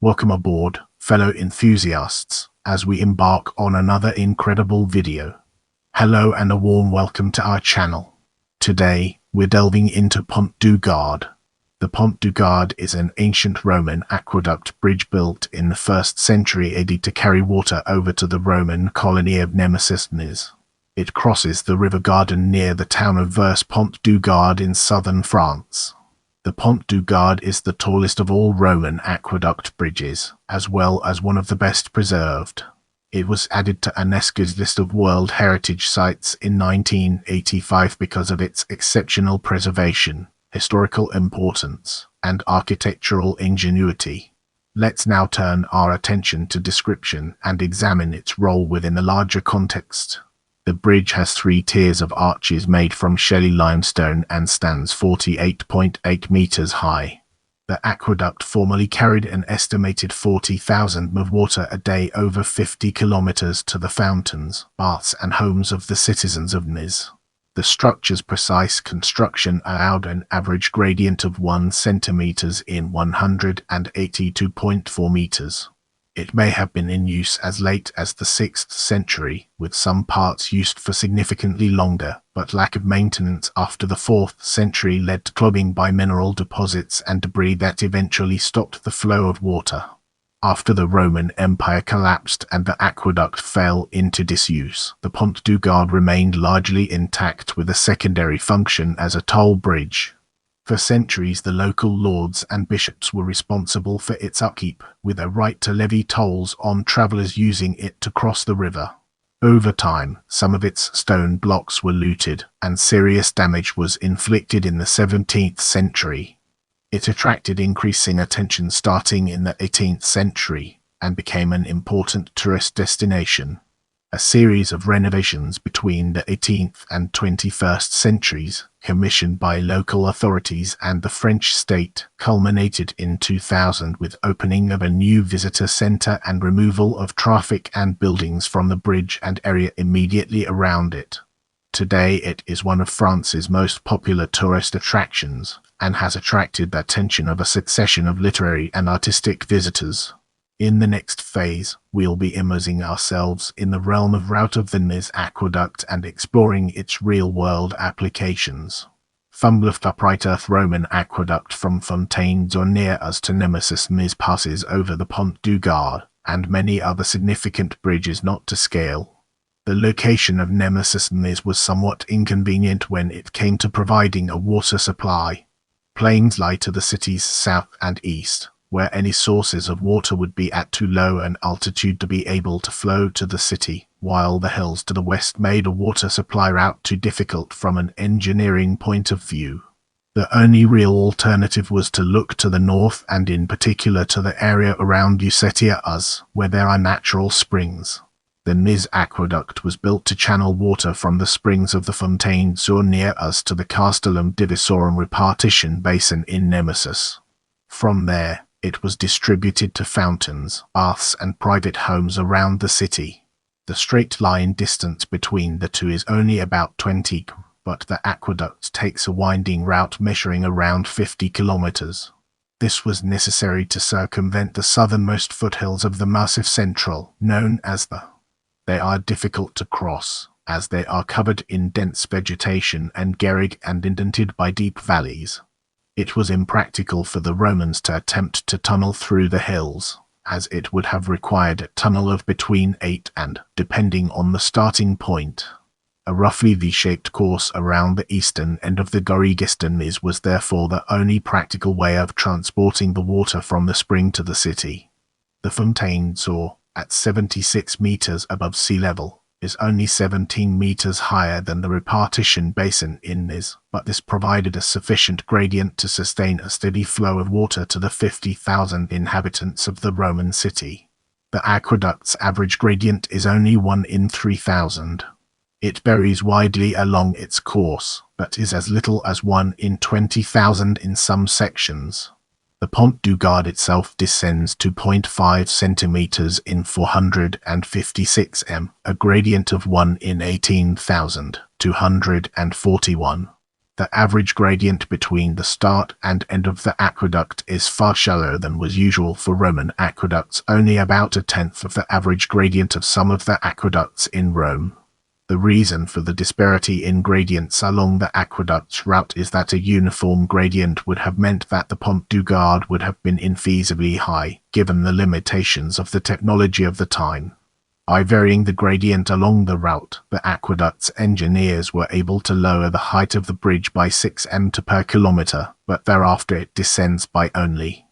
Welcome aboard, fellow enthusiasts, as we embark on another incredible video. Hello and a warm welcome to our channel. Today, we're delving into Pont-du-Gard. The Pont-du-Gard is an ancient Roman aqueduct bridge built in the 1st century AD to carry water over to the Roman colony of Nemausus. It crosses the river Gardon near the town of Vers-Pont-du-Gard in southern France. The Pont-du-Gard is the tallest of all Roman aqueduct bridges, as well as one of the best preserved. It was added to UNESCO's list of World Heritage Sites in 1985 because of its exceptional preservation, historical importance, and architectural ingenuity. Let's now turn our attention to description and examine its role within a larger context. The bridge has 3 tiers of arches made from shelly limestone and stands 48.8 meters high. The aqueduct formerly carried an estimated 40,000 m of water a day over 50 kilometers to the fountains, baths and homes of the citizens of Nîmes. The structure's precise construction allowed an average gradient of 1 centimeters in 182.4 meters. It may have been in use as late as the 6th century, with some parts used for significantly longer, but lack of maintenance after the 4th century led to clogging by mineral deposits and debris that eventually stopped the flow of water. After the Roman Empire collapsed and the aqueduct fell into disuse, the Pont-du-Gard remained largely intact with a secondary function as a toll bridge. For centuries, the local lords and bishops were responsible for its upkeep, with a right to levy tolls on travelers using it to cross the river. Over time, some of its stone blocks were looted, and serious damage was inflicted in the 17th century. It attracted increasing attention starting in the 18th century, and became an important tourist destination. A series of renovations between the 18th and 21st centuries, commissioned by local authorities and the French state, culminated in 2000 with opening of a new visitor center and removal of traffic and buildings from the bridge and area immediately around it. Today it is one of France's most popular tourist attractions, and has attracted the attention of a succession of literary and artistic visitors. In the next phase, we'll be immersing ourselves in the realm of route of the Nîmes aqueduct and exploring its real-world applications. From the upright earth Roman aqueduct from Fontaines near us to Nemausus passes over the Pont-du-Gard, and many other significant bridges not to scale. The location of Nemausus was somewhat inconvenient when it came to providing a water supply. Plains lie to the city's south and east, where any sources of water would be at too low an altitude to be able to flow to the city, while the hills to the west made a water supply route too difficult from an engineering point of view. The only real alternative was to look to the north and in particular to the area around Usetia-Us, where there are natural springs. The Nîmes aqueduct was built to channel water from the springs of the Fontaines near us to the Castellum Divisorum repartition basin in Nemausus. From there, it was distributed to fountains, baths and private homes around the city. The straight line distance between the two is only about 20 km, but the aqueduct takes a winding route measuring around 50 kilometers. This was necessary to circumvent the southernmost foothills of the Massif Central, known as the. They are difficult to cross, as they are covered in dense vegetation and garrig and indented by deep valleys. It was impractical for the Romans to attempt to tunnel through the hills, as it would have required a tunnel of between 8 and, depending on the starting point. A roughly V-shaped course around the eastern end of the Garrigestan was therefore the only practical way of transporting the water from the spring to the city. The Fontaines, at 76 meters above sea level, is only 17 meters higher than the repartition basin in Nîmes, but this provided a sufficient gradient to sustain a steady flow of water to the 50,000 inhabitants of the Roman city. The aqueduct's average gradient is only 1 in 3,000. It varies widely along its course, but is as little as 1 in 20,000 in some sections. The Pont-du-Gard itself descends to 0.5 centimeters in 456 m, a gradient of 1 in 18,241. The average gradient between the start and end of the aqueduct is far shallower than was usual for Roman aqueducts, only about a tenth of the average gradient of some of the aqueducts in Rome. The reason for the disparity in gradients along the aqueduct's route is that a uniform gradient would have meant that the Pont-du-Gard would have been infeasibly high, given the limitations of the technology of the time. By varying the gradient along the route, the aqueduct's engineers were able to lower the height of the bridge by 6 m per kilometre, but thereafter it descends by only.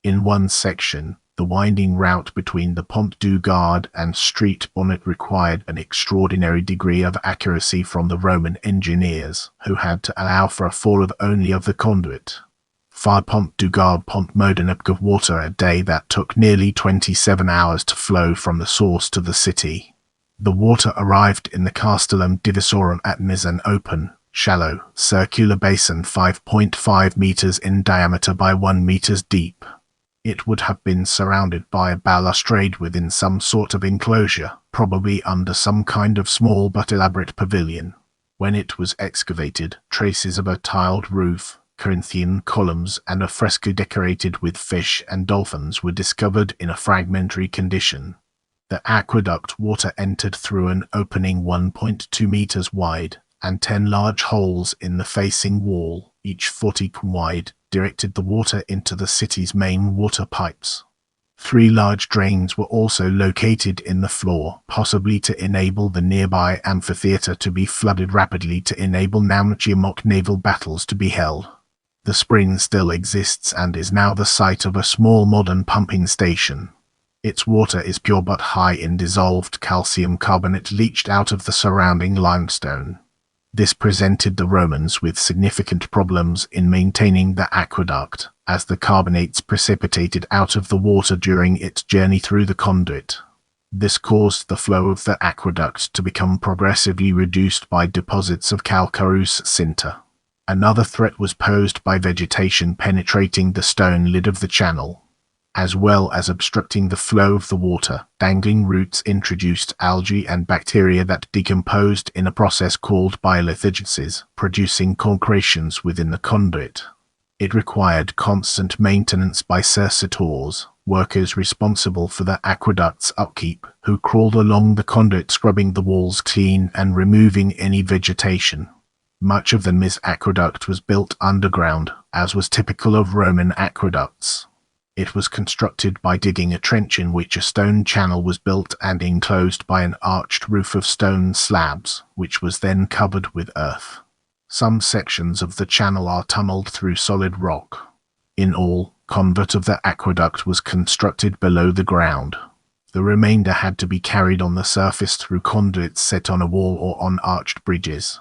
In one section, the winding route between the Pont-du-Gard and Street Bonnet required an extraordinary degree of accuracy from the Roman engineers, who had to allow for a fall of only of the conduit. 5 Pont-du-Gard pumped Modernip of water a day that took nearly 27 hours to flow from the source to the city. The water arrived in the Castellum Divisorum at Nîmes, an open, shallow, circular basin 5.5 meters in diameter by 1 meters deep. It would have been surrounded by a balustrade within some sort of enclosure, probably under some kind of small but elaborate pavilion. When it was excavated, traces of a tiled roof, Corinthian columns, and a fresco decorated with fish and dolphins were discovered in a fragmentary condition. The aqueduct water entered through an opening 1.2 meters wide, and 10 large holes in the facing wall, each 40 wide, directed the water into the city's main water pipes. 3 large drains were also located in the floor, possibly to enable the nearby amphitheatre to be flooded rapidly to enable mock naval battles to be held. The spring still exists and is now the site of a small modern pumping station. Its water is pure but high in dissolved calcium carbonate leached out of the surrounding limestone. This presented the Romans with significant problems in maintaining the aqueduct, as the carbonates precipitated out of the water during its journey through the conduit. This caused the flow of the aqueduct to become progressively reduced by deposits of calcareous sinter. Another threat was posed by vegetation penetrating the stone lid of the channel. As well as obstructing the flow of the water, dangling roots introduced algae and bacteria that decomposed in a process called biolithogenesis, producing concretions within the conduit. It required constant maintenance by cercitors, workers responsible for the aqueduct's upkeep, who crawled along the conduit scrubbing the walls clean and removing any vegetation. Much of the Nîmes aqueduct was built underground, as was typical of Roman aqueducts. It was constructed by digging a trench in which a stone channel was built and enclosed by an arched roof of stone slabs, which was then covered with earth. Some sections of the channel are tunneled through solid rock. In all, convert of the aqueduct was constructed below the ground. The remainder had to be carried on the surface through conduits set on a wall or on arched bridges.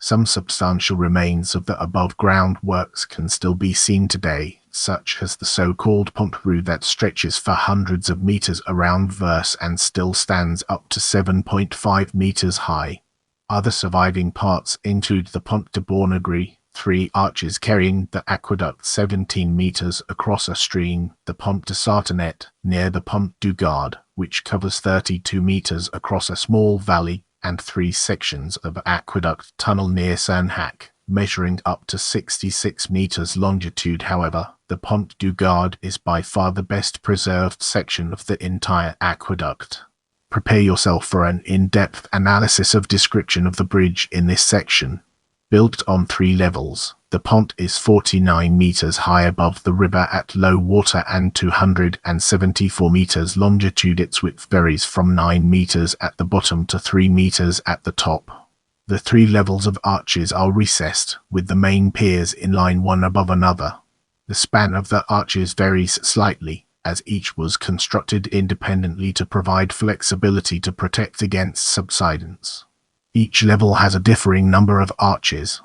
Some substantial remains of the above-ground works can still be seen today, such as the so-called pont rue that stretches for hundreds of meters around Vers and still stands up to 7.5 meters high. Other surviving parts include the Pont de Bournegree, 3 arches carrying the aqueduct 17 meters across a stream, the Pont de Sartenet, near the Pont-du-Gard, which covers 32 meters across a small valley, and 3 sections of aqueduct tunnel near Cernhac, measuring up to 66 meters longitude. However, the Pont-du-Gard is by far the best preserved section of the entire aqueduct. Prepare yourself for an in-depth analysis of description of the bridge in this section. Built on 3 levels, the pont is 49 meters high above the river at low water and 274 meters longitude. Its width varies from 9 meters at the bottom to 3 meters at the top. The 3 levels of arches are recessed, with the main piers in line one above another. The span of the arches varies slightly, as each was constructed independently to provide flexibility to protect against subsidence. Each level has a differing number of arches.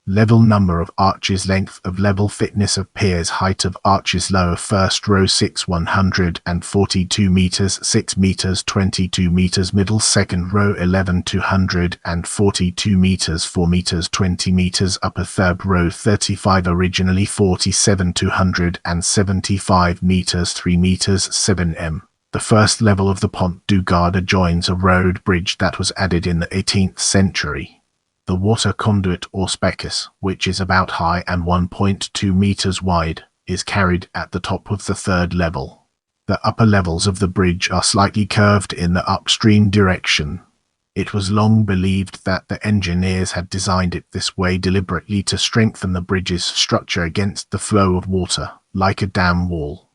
Level number of arches, length of level, thickness of piers, height of arches. Lower first row 6 142 meters, 6 meters 22 meters. Middle second row 11 242 meters, 4 meters 20 meters. Upper third row 35, originally 47 275 meters, 3 meters 7 m. The first level of the Pont-du-Gard adjoins a road bridge that was added in the 18th century. The water conduit or specus, which is about high and 1.2 meters wide, is carried at the top of the third level. The upper levels of the bridge are slightly curved in the upstream direction. It was long believed that the engineers had designed it this way deliberately to strengthen the bridge's structure against the flow of water, like a dam wall.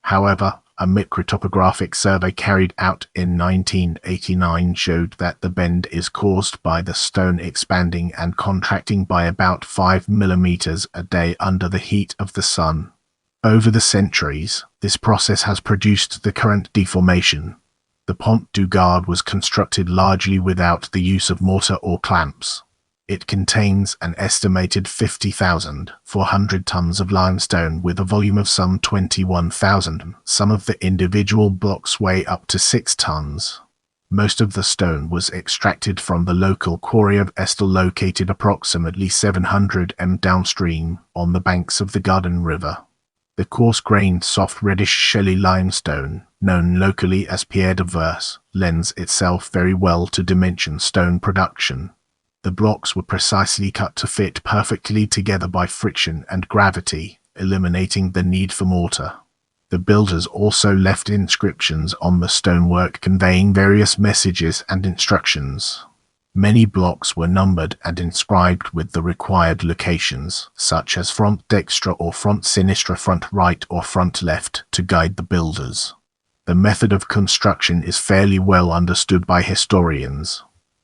However, a microtopographic survey carried out in 1989 showed that the bend is caused by the stone expanding and contracting by about 5 millimeters a day under the heat of the sun. Over the centuries, this process has produced the current deformation. The Pont-du-Gard was constructed largely without the use of mortar or clamps. It contains an estimated 50,400 tons of limestone with a volume of some 21,000. Some of the individual blocks weigh up to 6 tons. Most of the stone was extracted from the local quarry of Estel located approximately 700 m downstream on the banks of the Gardon River. The coarse-grained, soft reddish shelly limestone, known locally as pierre de Vers, lends itself very well to dimension stone production. The blocks were precisely cut to fit perfectly together by friction and gravity, eliminating the need for mortar. The builders also left inscriptions on the stonework conveying various messages and instructions. Many blocks were numbered and inscribed with the required locations, such as front dextre or front sinistre, front right or front left, to guide the builders. The method of construction is fairly well understood by historians.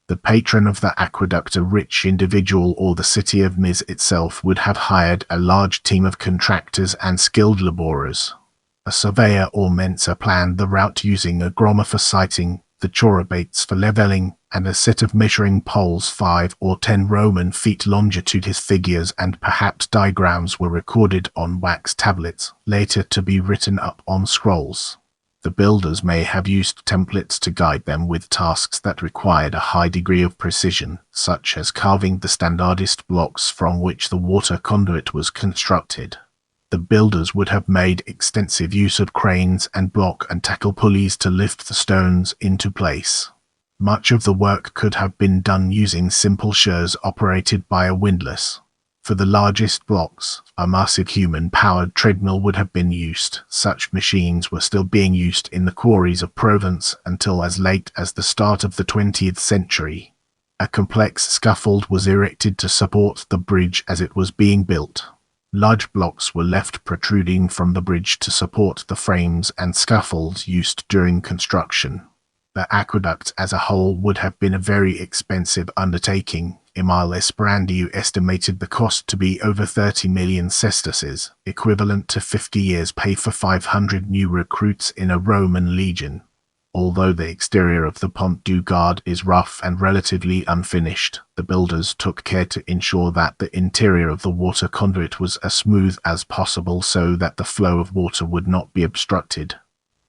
The patron of the aqueduct, a rich individual or the city of Nîmes itself, would have hired a large team of contractors and skilled labourers. A surveyor or mentor planned the route using a grommer for sighting, the chorobates for levelling, and a set of measuring poles 5 or 10 Roman feet longitude. His figures and perhaps diagrams were recorded on wax tablets, later to be written up on scrolls. The builders may have used templates to guide them with tasks that required a high degree of precision, such as carving the standardist blocks from which the water conduit was constructed. The builders would have made extensive use of cranes and block and tackle pulleys to lift the stones into place. Much of the work could have been done using simple shears operated by a windlass. For the largest blocks, a massive human-powered treadmill would have been used. Such machines were still being used in the quarries of Provence until as late as the start of the 20th century. A complex scaffold was erected to support the bridge as it was being built. Large blocks were left protruding from the bridge to support the frames and scaffolds used during construction. The aqueduct as a whole would have been a very expensive undertaking. Emile Esperandieu estimated the cost to be over 30 million sesterces, equivalent to 50 years' pay for 500 new recruits in a Roman legion. Although the exterior of the Pont-du-Gard is rough and relatively unfinished, the builders took care to ensure that the interior of the water conduit was as smooth as possible so that the flow of water would not be obstructed.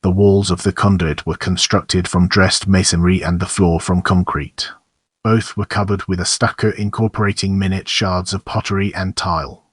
The walls of the conduit were constructed from dressed masonry and the floor from concrete. Both were covered with a stucco incorporating minute shards of pottery and tile.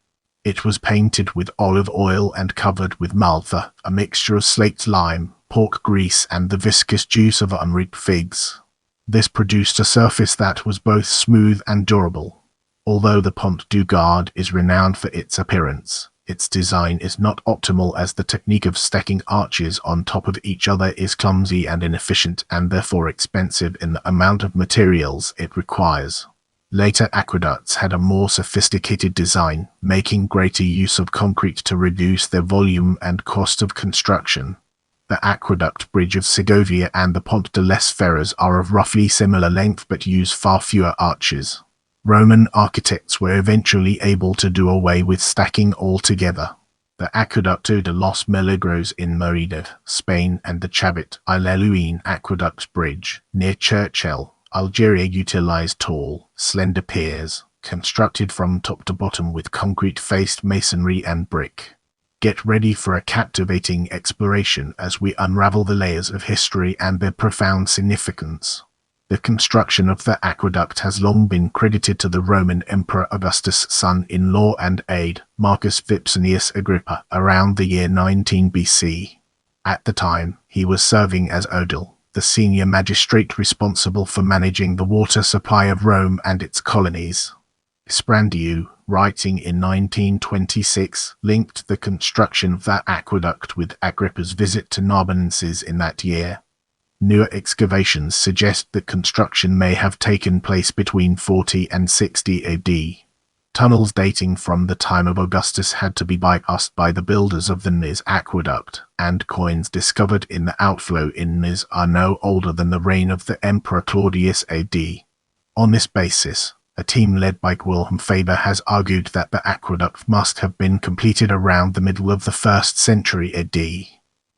It was painted with olive oil and covered with maltha, a mixture of slaked lime, pork grease and the viscous juice of unripe figs. This produced a surface that was both smooth and durable. Although the Pont-du-Gard is renowned for its appearance, its design is not optimal as the technique of stacking arches on top of each other is clumsy and inefficient and therefore expensive in the amount of materials it requires. Later aqueducts had a more sophisticated design, making greater use of concrete to reduce their volume and cost of construction. The aqueduct bridge of Segovia and the Pont de les Ferres are of roughly similar length but use far fewer arches. Roman architects were eventually able to do away with stacking altogether. The Aqueducto de los Milagros in Merida, Spain, and the Chabit y Leluin Aqueduct Bridge, near Churchill, Algeria, utilized tall, slender piers, constructed from top to bottom with concrete-faced masonry and brick. Get ready for a captivating exploration as we unravel the layers of history and their profound significance. The construction of the aqueduct has long been credited to the Roman Emperor Augustus' son-in-law and aide, Marcus Vipsanius Agrippa, around the year 19 BC. At the time, he was serving as aedile, the senior magistrate responsible for managing the water supply of Rome and its colonies. Sprandiu, writing in 1926, linked the construction of that aqueduct with Agrippa's visit to Narbonensis in that year. Newer excavations suggest that construction may have taken place between 40 and 60 AD. Tunnels dating from the time of Augustus had to be bypassed by the builders of the Nîmes aqueduct, and coins discovered in the outflow in Nîmes are no older than the reign of the Emperor Claudius AD. On this basis, a team led by Wilhelm Faber has argued that the aqueduct must have been completed around the middle of the 1st century AD.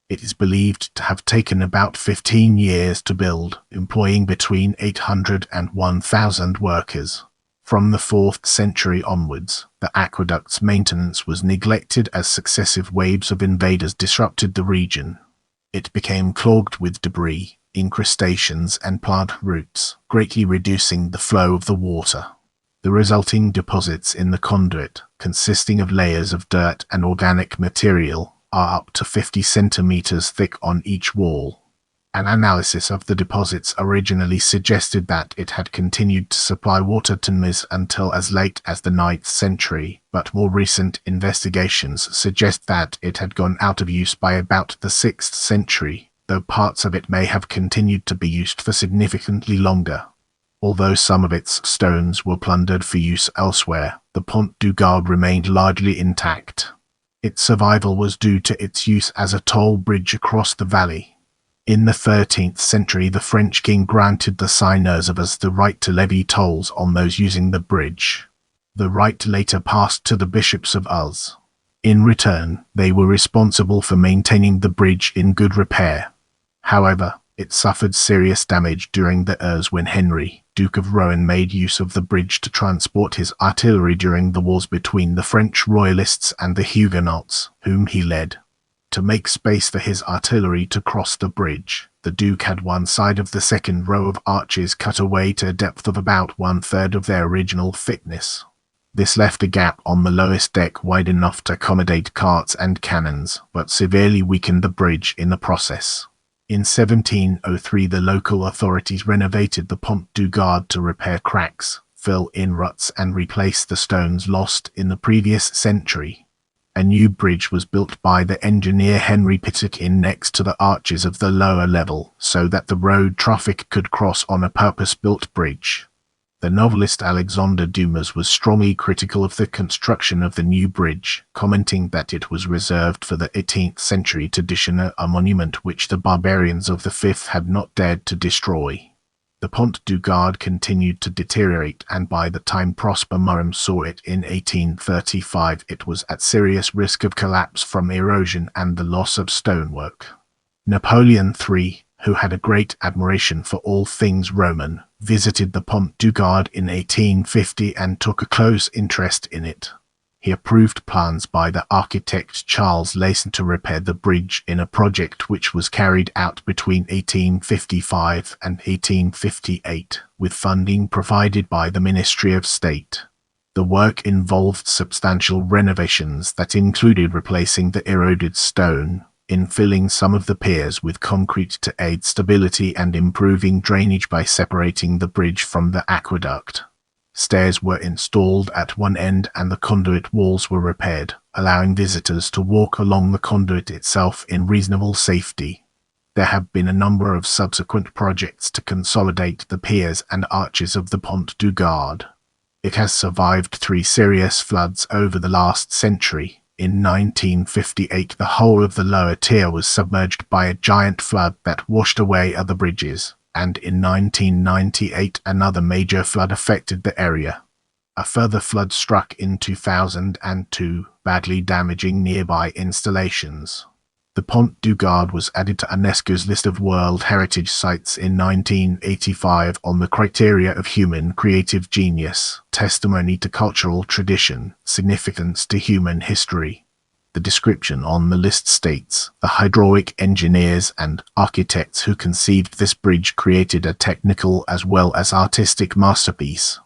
It is believed to have taken about 15 years to build, employing between 800 and 1,000 workers. From the 4th century onwards, the aqueduct's maintenance was neglected as successive waves of invaders disrupted the region. It became clogged with debris, incrustations, and plant roots, greatly reducing the flow of the water. The resulting deposits in the conduit, consisting of layers of dirt and organic material, are up to 50 centimeters thick on each wall. An analysis of the deposits originally suggested that it had continued to supply water to Nîmes until as late as the 9th century, but more recent investigations suggest that it had gone out of use by about the 6th century, though parts of it may have continued to be used for significantly longer. Although some of its stones were plundered for use elsewhere, the Pont-du-Gard remained largely intact. Its survival was due to its use as a toll bridge across the valley. In the 13th century, the French king granted the seigneurs of Uz the right to levy tolls on those using the bridge. The right later passed to the bishops of Uz. In return, they were responsible for maintaining the bridge in good repair. However, it suffered serious damage during the Urs when Henry, Duke of Rohan, made use of the bridge to transport his artillery during the wars between the French royalists and the Huguenots, whom he led. To make space for his artillery to cross the bridge, the Duke had one side of the second row of arches cut away to a depth of about 1/3 of their original thickness. This left a gap on the lowest deck wide enough to accommodate carts and cannons, but severely weakened the bridge in the process. In 1703, the local authorities renovated the Pont-du-Gard to repair cracks, fill in ruts, and replace the stones lost in the previous century. A new bridge was built by the engineer Henry Pittock in next to the arches of the lower level, so that the road traffic could cross on a purpose-built bridge. The novelist Alexandre Dumas was strongly critical of the construction of the new bridge, commenting that it was reserved for the 18th century tradition, a monument which the barbarians of the 5th had not dared to destroy. The Pont-du-Gard continued to deteriorate, and by the time Prosper Mérimée saw it in 1835, it was at serious risk of collapse from erosion and the loss of stonework. Napoleon III, who had a great admiration for all things Roman, visited the Pont-du-Gard in 1850 and took a close interest in it. He approved plans by the architect Charles Layson to repair the bridge in a project which was carried out between 1855 and 1858, with funding provided by the Ministry of State. The work involved substantial renovations that included replacing the eroded stone, infilling some of the piers with concrete to aid stability, and improving drainage by separating the bridge from the aqueduct. Stairs were installed at one end and the conduit walls were repaired, allowing visitors to walk along the conduit itself in reasonable safety. There have been a number of subsequent projects to consolidate the piers and arches of the Pont-du-Gard. It has survived 3 serious floods over the last century. In 1958, the whole of the lower tier was submerged by a giant flood that washed away other bridges, and in 1998 another major flood affected the area. A further flood struck in 2002, badly damaging nearby installations. The Pont-du-Gard was added to UNESCO's list of World Heritage Sites in 1985 on the criteria of human creative genius, testimony to cultural tradition, significance to human history. The description on the list states, the hydraulic engineers and architects who conceived this bridge created a technical as well as artistic masterpiece.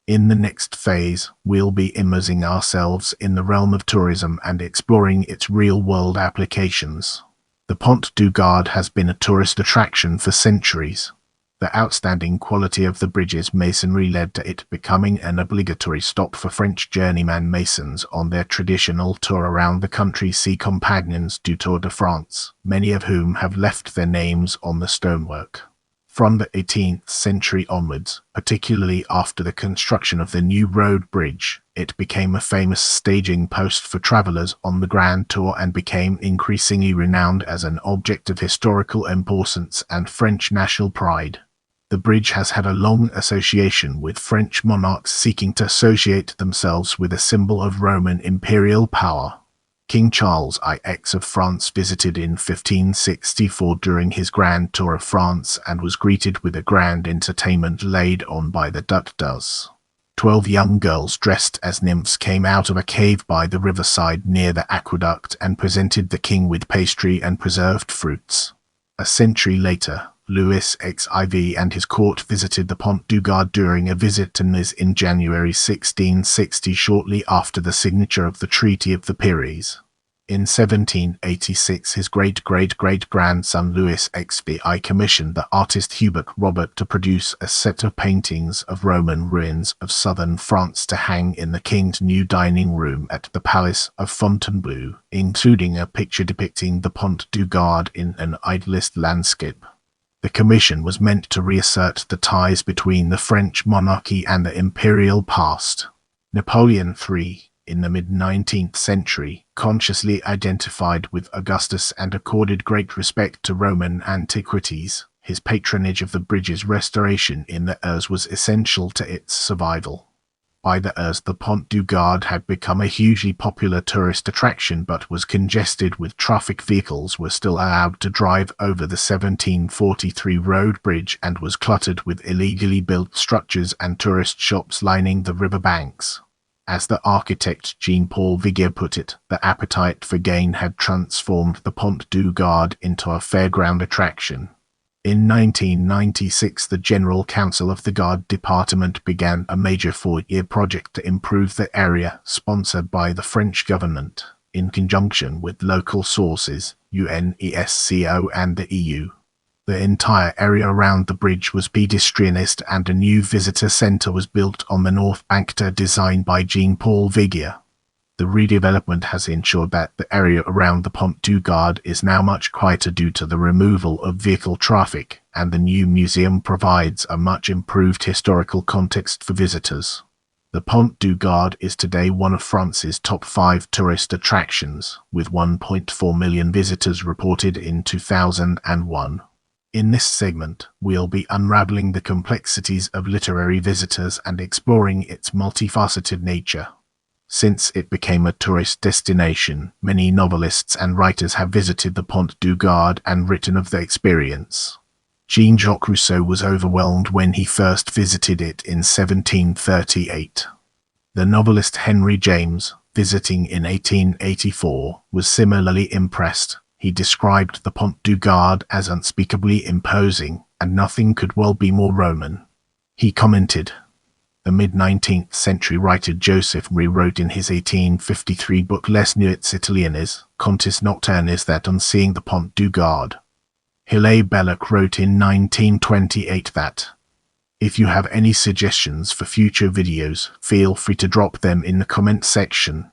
In the next phase, we'll be immersing ourselves in the realm of tourism and exploring its real-world applications. The Pont-du-Gard has been a tourist attraction for centuries. The outstanding quality of the bridge's masonry led to it becoming an obligatory stop for French journeyman masons on their traditional tour around the country's sea companions du Tour de France, many of whom have left their names on the stonework. From the 18th century onwards, particularly after the construction of the new road bridge, it became a famous staging post for travelers on the Grand Tour and became increasingly renowned as an object of historical importance and French national pride. The bridge has had a long association with French monarchs seeking to associate themselves with a symbol of Roman imperial power. King Charles IX of France visited in 1564 during his grand tour of France and was greeted with a grand entertainment laid on by the Duc-d'Uz. 12 young girls dressed as nymphs came out of a cave by the riverside near the aqueduct and presented the king with pastry and preserved fruits. A century later, Louis XIV and his court visited the Pont-du-Gard during a visit to Nîmes in January 1660, shortly after the signature of the Treaty of the Pyrenees. In 1786, his great-great-great-grandson Louis XVI commissioned the artist Hubert Robert to produce a set of paintings of Roman ruins of southern France to hang in the king's new dining room at the Palace of Fontainebleau, including a picture depicting the Pont-du-Gard in an idealist landscape. The commission was meant to reassert the ties between the French monarchy and the imperial past. Napoleon III, in the mid-19th century, consciously identified with Augustus and accorded great respect to Roman antiquities. His patronage of the bridge's restoration in the Eure was essential to its survival. By the Eure, the Pont-du-Gard had become a hugely popular tourist attraction but was congested with traffic. Vehicles were still allowed to drive over the 1743 road bridge and was cluttered with illegally built structures and tourist shops lining the riverbanks. As the architect Jean-Paul Vigier put it, the appetite for gain had transformed the Pont-du-Gard into a fairground attraction. In 1996, the General Council of the Guard Department began a major 4-year project to improve the area, sponsored by the French government, in conjunction with local sources, UNESCO and the EU. The entire area around the bridge was pedestrianised and a new visitor centre was built on the north bank, designed by Jean-Paul Vigier. The redevelopment has ensured that the area around the Pont-du-Gard is now much quieter due to the removal of vehicle traffic, and the new museum provides a much improved historical context for visitors. The Pont-du-Gard is today one of France's top 5 tourist attractions, with 1.4 million visitors reported in 2001. In this segment, we'll be unraveling the complexities of literary visitors and exploring its multifaceted nature. Since it became a tourist destination, many novelists and writers have visited the Pont-du-Gard and written of the experience. Jean-Jacques Rousseau was overwhelmed when he first visited it in 1738. The novelist Henry James, visiting in 1884, was similarly impressed. He described the Pont-du-Gard as unspeakably imposing, and nothing could well be more Roman. He commented, "The mid-19th century writer Joseph rewrote in his 1853 book Les Nuits Italiennes, Contes Nocturnes, that on seeing the Pont-du-Gard." Hilaire Belloc wrote in 1928 that, "If you have any suggestions for future videos, feel free to drop them in the comment section.